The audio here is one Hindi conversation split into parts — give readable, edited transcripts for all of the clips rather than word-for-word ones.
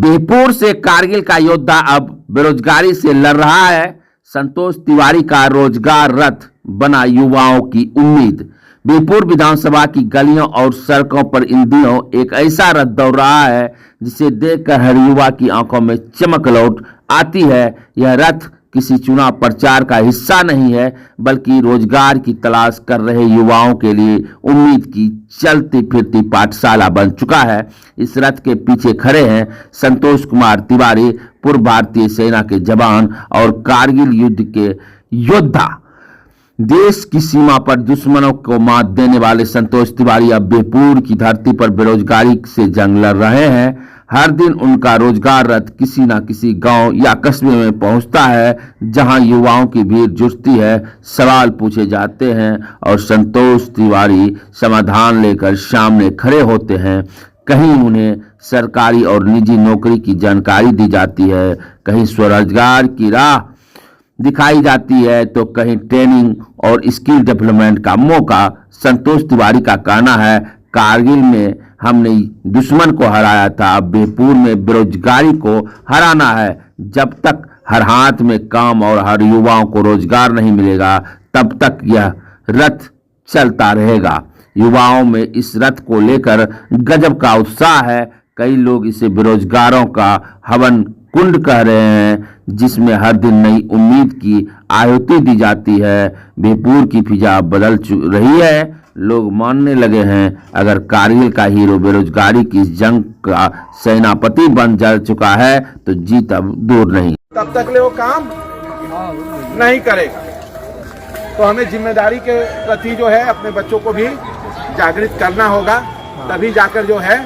बिहपुर से कारगिल का योद्धा अब बेरोजगारी से लड़ रहा है। संतोष तिवारी का रोजगार रथ बना युवाओं की उम्मीद। बिहपुर विधानसभा की गलियों और सड़कों पर इन दिनों एक ऐसा रथ दौड़ रहा है जिसे देखकर हर युवा की आंखों में चमक लौट आती है। यह रथ किसी चुनाव प्रचार का हिस्सा नहीं है, बल्कि रोजगार की तलाश कर रहे युवाओं के लिए उम्मीद की चलती फिरती पाठशाला बन चुका है। इस रथ के पीछे खड़े हैं संतोष कुमार तिवारी, पूर्व भारतीय सेना के जवान और कारगिल युद्ध के योद्धा। देश की सीमा पर दुश्मनों को मात देने वाले संतोष तिवारी अब बिहपुर की धरती पर बेरोजगारी से जंग लड़ रहे हैं। हर दिन उनका रोजगार रथ किसी न किसी गांव या कस्बे में पहुंचता है, जहां युवाओं की भीड़ जुटती है, सवाल पूछे जाते हैं और संतोष तिवारी समाधान लेकर सामने खड़े होते हैं। कहीं उन्हें सरकारी और निजी नौकरी की जानकारी दी जाती है, कहीं स्वरोजगार की राह दिखाई जाती है, तो कहीं ट्रेनिंग और स्किल डेवलपमेंट का मौका। संतोष तिवारी का कहना है, कारगिल में हमने दुश्मन को हराया था, अब बिहपुर में बेरोजगारी को हराना है। जब तक हर हाथ में काम और हर युवाओं को रोजगार नहीं मिलेगा, तब तक यह रथ चलता रहेगा। युवाओं में इस रथ को लेकर गजब का उत्साह है। कई लोग इसे बेरोजगारों का हवन कुंड कह रहे हैं, जिसमें हर दिन नई उम्मीद की आहुति दी जाती है। बिहपुर की फिजा बदल रही है। लोग मानने लगे हैं, अगर कारगिल का हीरो बेरोजगारी की जंग का सेनापति बन जा चुका है, तो जीत अब दूर नहीं। तब तक ले वो काम नहीं करेगा। तो हमें जिम्मेदारी के प्रति जो है अपने बच्चों को भी जागृत करना होगा, तभी जाकर जो है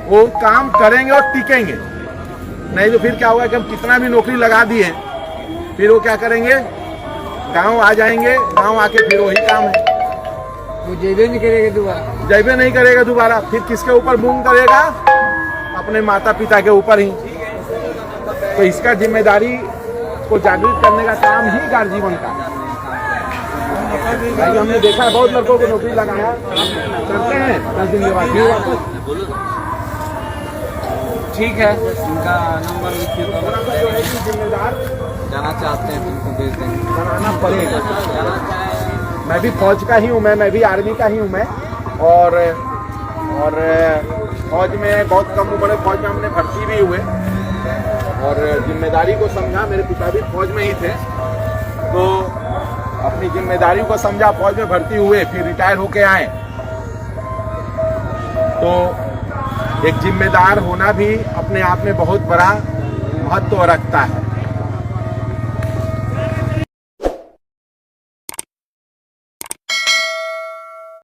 वो काम करेंगे और टिकेंगे। नहीं तो फिर क्या होगा कि हम कितना भी नौकरी लगा दिए, फिर वो क्या करेंगे, गांव आ जाएंगे, गांव आके फिर वही काम है, वो जेबे नहीं करेगा दोबारा। जेबे नहीं करेगा दोबारा। फिर किसके ऊपर मूंग करेगा? अपने माता पिता के ऊपर ही। तो इसका जिम्मेदारी को जागृत करने का काम ही गार्जीवन का है। भाई हमने देखा है बहुत लड़कों को नौकरी लगाया, करते हैं 10 दिन के बाद फिर वापस। ठीक है, इनका नंबर लिखिए, जो है कि जिम्मेदार जाना चाहते हैं तो उनको भेज देंगे। बनाना पड़ेगा। मैं भी फौज का ही हूँ, मैं भी आर्मी का ही हूँ मैं। और फौज में बहुत कम उम्र में फौज में हमने भर्ती भी हुए और जिम्मेदारी को समझा। मेरे पिता भी फौज में ही थे, तो अपनी जिम्मेदारी को समझा, फौज में भर्ती हुए, फिर रिटायर होके आए। तो एक जिम्मेदार होना भी अपने आप में बहुत बड़ा महत्व रखता है।